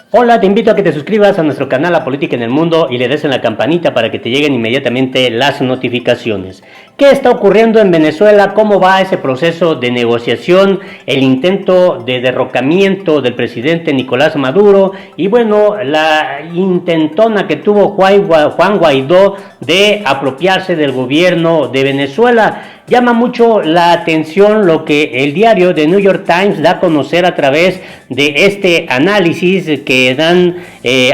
Hola, te invito a que te suscribas a nuestro canal La Política en el Mundo y le des en la campanita para que te lleguen inmediatamente las notificaciones. ¿Qué está ocurriendo en Venezuela? ¿Cómo va ese proceso de negociación? El intento de derrocamiento del presidente Nicolás Maduro y bueno, la intentona que tuvo Juan Guaidó de apropiarse del gobierno de Venezuela. Llama mucho la atención lo que el diario The New York Times da a conocer a través de este análisis que dan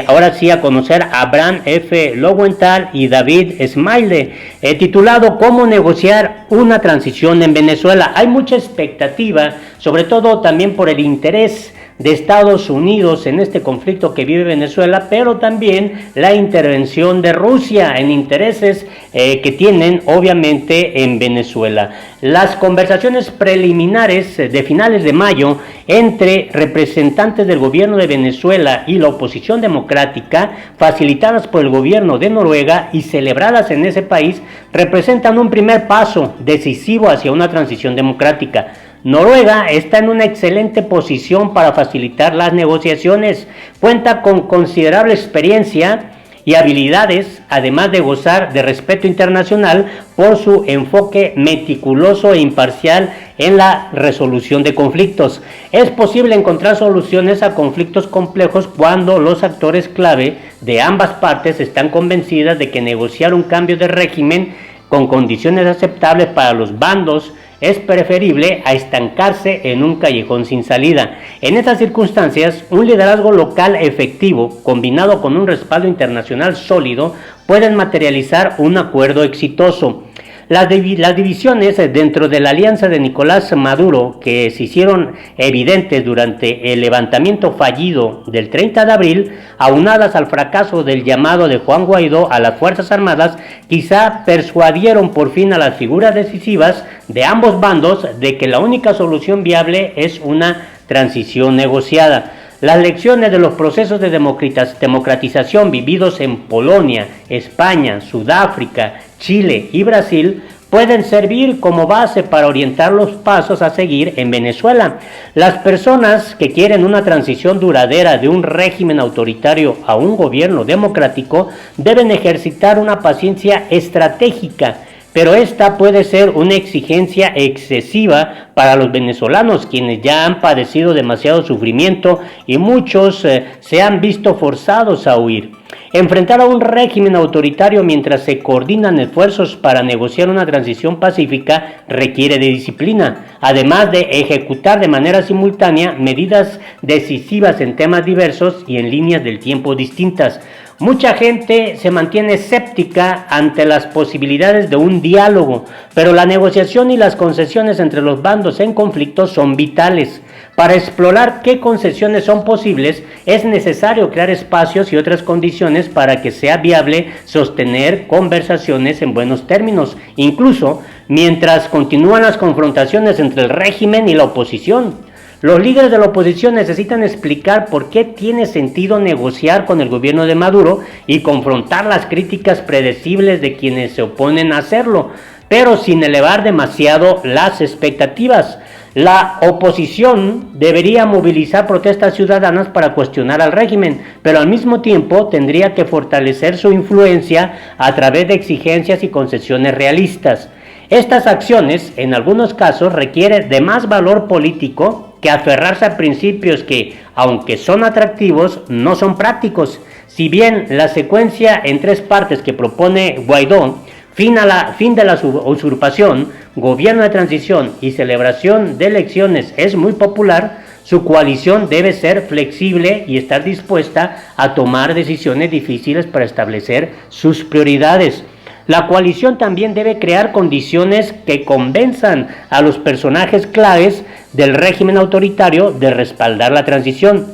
ahora sí a conocer Abraham F. Lowenthal y David Smiley, titulado ¿Cómo negociar una transición en Venezuela? Hay mucha expectativa, sobre todo también por el interés de Estados Unidos en este conflicto que vive Venezuela, pero también la intervención de Rusia en intereses que tienen obviamente en Venezuela. Las conversaciones preliminares de finales de mayo entre representantes del gobierno de Venezuela y la oposición democrática, facilitadas por el gobierno de Noruega y celebradas en ese país, representan un primer paso decisivo hacia una transición democrática. Noruega está en una excelente posición para facilitar las negociaciones, cuenta con considerable experiencia y habilidades, además de gozar de respeto internacional por su enfoque meticuloso e imparcial en la resolución de conflictos. Es posible encontrar soluciones a conflictos complejos cuando los actores clave de ambas partes están convencidas de que negociar un cambio de régimen con condiciones aceptables para los bandos es preferible a estancarse en un callejón sin salida. En estas circunstancias, un liderazgo local efectivo, combinado con un respaldo internacional sólido, pueden materializar un acuerdo exitoso. Las divisiones dentro de la alianza de Nicolás Maduro, que se hicieron evidentes durante el levantamiento fallido del 30 de abril, aunadas al fracaso del llamado de Juan Guaidó a las Fuerzas Armadas, quizá persuadieron por fin a las figuras decisivas de ambos bandos de que la única solución viable es una transición negociada. Las lecciones de los procesos de democratización vividos en Polonia, España, Sudáfrica, Chile y Brasil pueden servir como base para orientar los pasos a seguir en Venezuela. Las personas que quieren una transición duradera de un régimen autoritario a un gobierno democrático deben ejercitar una paciencia estratégica, pero esta puede ser una exigencia excesiva para los venezolanos, quienes ya han padecido demasiado sufrimiento y muchos se han visto forzados a huir. Enfrentar a un régimen autoritario mientras se coordinan esfuerzos para negociar una transición pacífica requiere de disciplina, además de ejecutar de manera simultánea medidas decisivas en temas diversos y en líneas del tiempo distintas. Mucha gente se mantiene escéptica ante las posibilidades de un diálogo, pero la negociación y las concesiones entre los bandos en conflicto son vitales. Para explorar qué concesiones son posibles, es necesario crear espacios y otras condiciones para que sea viable sostener conversaciones en buenos términos, incluso mientras continúan las confrontaciones entre el régimen y la oposición. Los líderes de la oposición necesitan explicar por qué tiene sentido negociar con el gobierno de Maduro y confrontar las críticas predecibles de quienes se oponen a hacerlo, pero sin elevar demasiado las expectativas. La oposición debería movilizar protestas ciudadanas para cuestionar al régimen, pero al mismo tiempo tendría que fortalecer su influencia a través de exigencias y concesiones realistas. Estas acciones, en algunos casos, requieren de más valor político que aferrarse a principios que, aunque son atractivos, no son prácticos. Si bien la secuencia en tres partes que propone Guaidó, fin de la usurpación, gobierno de transición y celebración de elecciones es muy popular, su coalición debe ser flexible y estar dispuesta a tomar decisiones difíciles para establecer sus prioridades. La coalición también debe crear condiciones que convenzan a los personajes claves del régimen autoritario de respaldar la transición.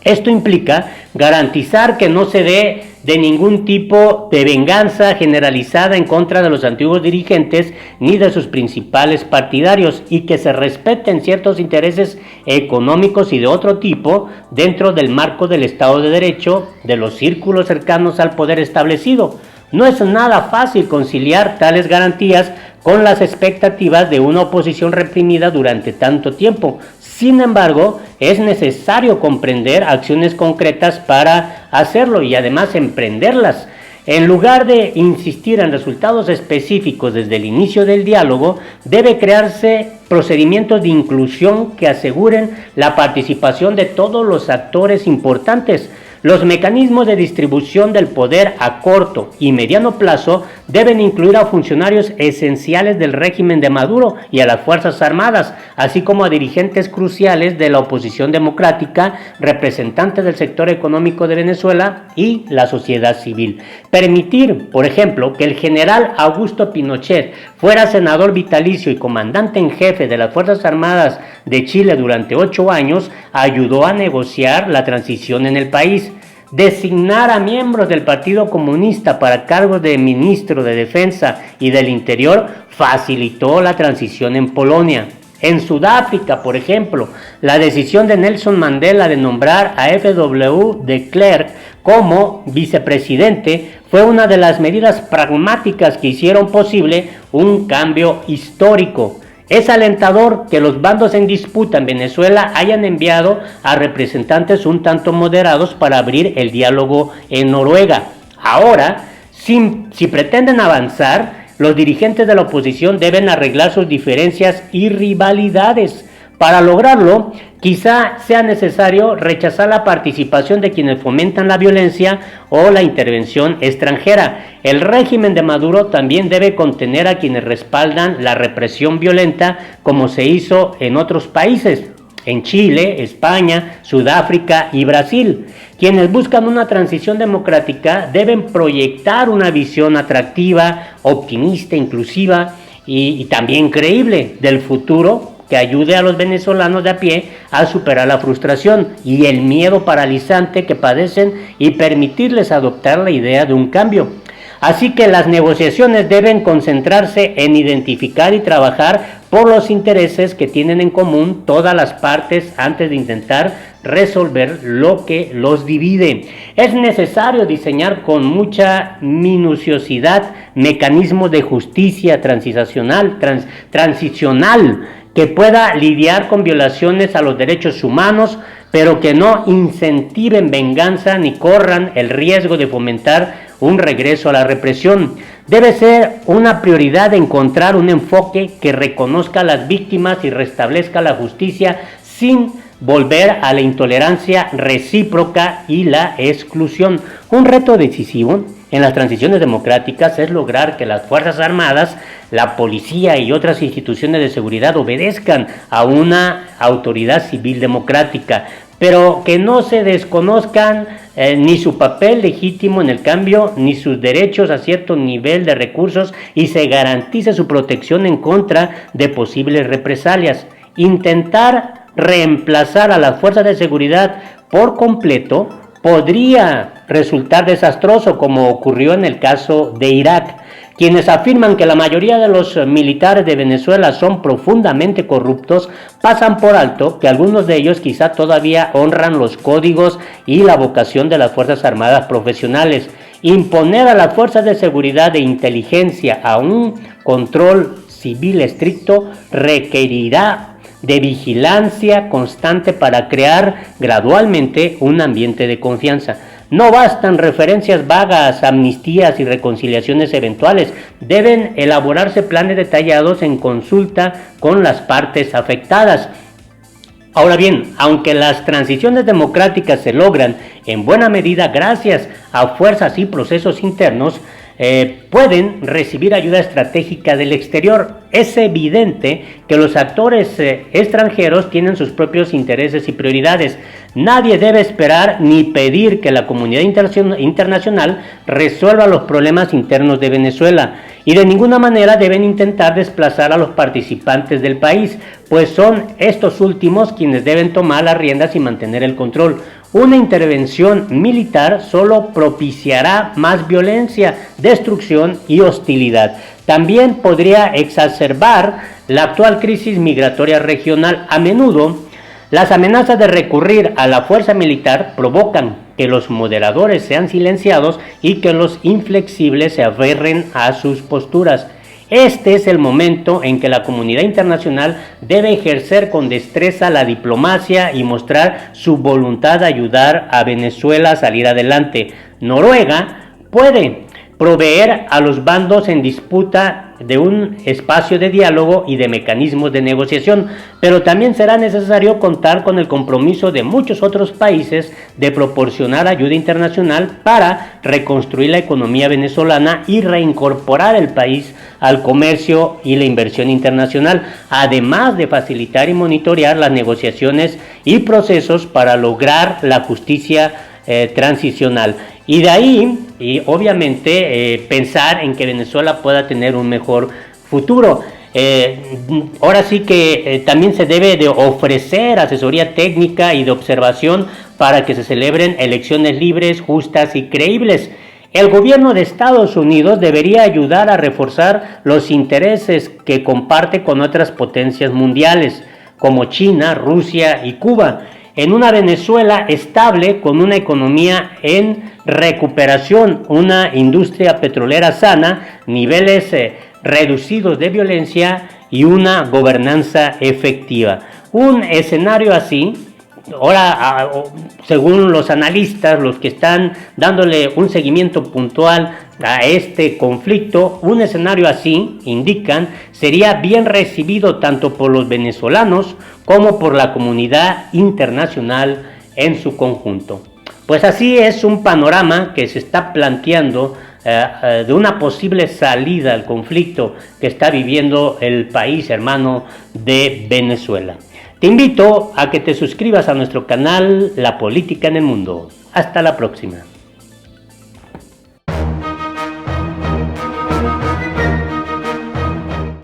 Esto implica garantizar que no se dé de ningún tipo de venganza generalizada en contra de los antiguos dirigentes ni de sus principales partidarios y que se respeten ciertos intereses económicos y de otro tipo dentro del marco del Estado de Derecho de los círculos cercanos al poder establecido. No es nada fácil conciliar tales garantías con las expectativas de una oposición reprimida durante tanto tiempo. Sin embargo, es necesario comprender acciones concretas para hacerlo y además emprenderlas. En lugar de insistir en resultados específicos desde el inicio del diálogo, debe crearse procedimientos de inclusión que aseguren la participación de todos los actores importantes. Los mecanismos de distribución del poder a corto y mediano plazo deben incluir a funcionarios esenciales del régimen de Maduro y a las Fuerzas Armadas, así como a dirigentes cruciales de la oposición democrática, representantes del sector económico de Venezuela y la sociedad civil. Permitir, por ejemplo, que el general Augusto Pinochet fuera senador vitalicio y comandante en jefe de las Fuerzas Armadas de Chile durante 8 años, ayudó a negociar la transición en el país. Designar a miembros del Partido Comunista para cargos de ministro de Defensa y del Interior facilitó la transición en Polonia. En Sudáfrica, por ejemplo, la decisión de Nelson Mandela de nombrar a F.W. de Klerk como vicepresidente fue una de las medidas pragmáticas que hicieron posible un cambio histórico. Es alentador que los bandos en disputa en Venezuela hayan enviado a representantes un tanto moderados para abrir el diálogo en Noruega. Ahora, si pretenden avanzar, los dirigentes de la oposición deben arreglar sus diferencias y rivalidades. Para lograrlo, quizá sea necesario rechazar la participación de quienes fomentan la violencia o la intervención extranjera. El régimen de Maduro también debe contener a quienes respaldan la represión violenta, como se hizo en otros países, en Chile, España, Sudáfrica y Brasil. Quienes buscan una transición democrática deben proyectar una visión atractiva, optimista, inclusiva y también creíble del futuro, que ayude a los venezolanos de a pie a superar la frustración y el miedo paralizante que padecen y permitirles adoptar la idea de un cambio. Así que las negociaciones deben concentrarse en identificar y trabajar por los intereses que tienen en común todas las partes antes de intentar resolver lo que los divide. Es necesario diseñar con mucha minuciosidad mecanismos de justicia transicional que pueda lidiar con violaciones a los derechos humanos, pero que no incentiven venganza ni corran el riesgo de fomentar un regreso a la represión. Debe ser una prioridad encontrar un enfoque que reconozca a las víctimas y restablezca la justicia sin volver a la intolerancia recíproca y la exclusión. Un reto decisivo en las transiciones democráticas es lograr que las Fuerzas Armadas, la policía y otras instituciones de seguridad obedezcan a una autoridad civil democrática, pero que no se desconozcan ni su papel legítimo en el cambio, ni sus derechos a cierto nivel de recursos y se garantice su protección en contra de posibles represalias. Intentar reemplazar a las fuerzas de seguridad por completo podría resultar desastroso, como ocurrió en el caso de Irak. Quienes afirman que la mayoría de los militares de Venezuela son profundamente corruptos, pasan por alto que algunos de ellos quizá todavía honran los códigos y la vocación de las Fuerzas Armadas profesionales. Imponer a las fuerzas de seguridad e inteligencia a un control civil estricto requerirá de vigilancia constante para crear gradualmente un ambiente de confianza. No bastan referencias vagas, amnistías y reconciliaciones eventuales. Deben elaborarse planes detallados en consulta con las partes afectadas. Ahora bien, aunque las transiciones democráticas se logran en buena medida gracias a fuerzas y procesos internos, pueden recibir ayuda estratégica del exterior. Es evidente que los actores extranjeros tienen sus propios intereses y prioridades. Nadie debe esperar ni pedir que la comunidad internacional resuelva los problemas internos de Venezuela y de ninguna manera deben intentar desplazar a los participantes del país, pues son estos últimos quienes deben tomar las riendas y mantener el control. Una intervención militar solo propiciará más violencia, destrucción y hostilidad. También podría exacerbar la actual crisis migratoria regional. A menudo, las amenazas de recurrir a la fuerza militar provocan que los moderadores sean silenciados y que los inflexibles se aferren a sus posturas. Este es el momento en que la comunidad internacional debe ejercer con destreza la diplomacia y mostrar su voluntad de ayudar a Venezuela a salir adelante. Noruega puede proveer a los bandos en disputa de un espacio de diálogo y de mecanismos de negociación, pero también será necesario contar con el compromiso de muchos otros países de proporcionar ayuda internacional para reconstruir la economía venezolana y reincorporar el país al comercio y la inversión internacional, además de facilitar y monitorear las negociaciones y procesos para lograr la justicia transicional. Y de ahí, y obviamente, pensar en que Venezuela pueda tener un mejor futuro. Ahora sí que también se debe de ofrecer asesoría técnica y de observación para que se celebren elecciones libres, justas y creíbles. El gobierno de Estados Unidos debería ayudar a reforzar los intereses que comparte con otras potencias mundiales, como China, Rusia y Cuba, en una Venezuela estable con una economía en recuperación, una industria petrolera sana, niveles reducidos de violencia y una gobernanza efectiva. Un escenario así, ahora según los analistas, los que están dándole un seguimiento puntual a este conflicto, un escenario así, indican, sería bien recibido tanto por los venezolanos como por la comunidad internacional en su conjunto. Pues así es un panorama que se está planteando de una posible salida al conflicto que está viviendo el país hermano de Venezuela. Te invito a que te suscribas a nuestro canal La Política en el Mundo. Hasta la próxima.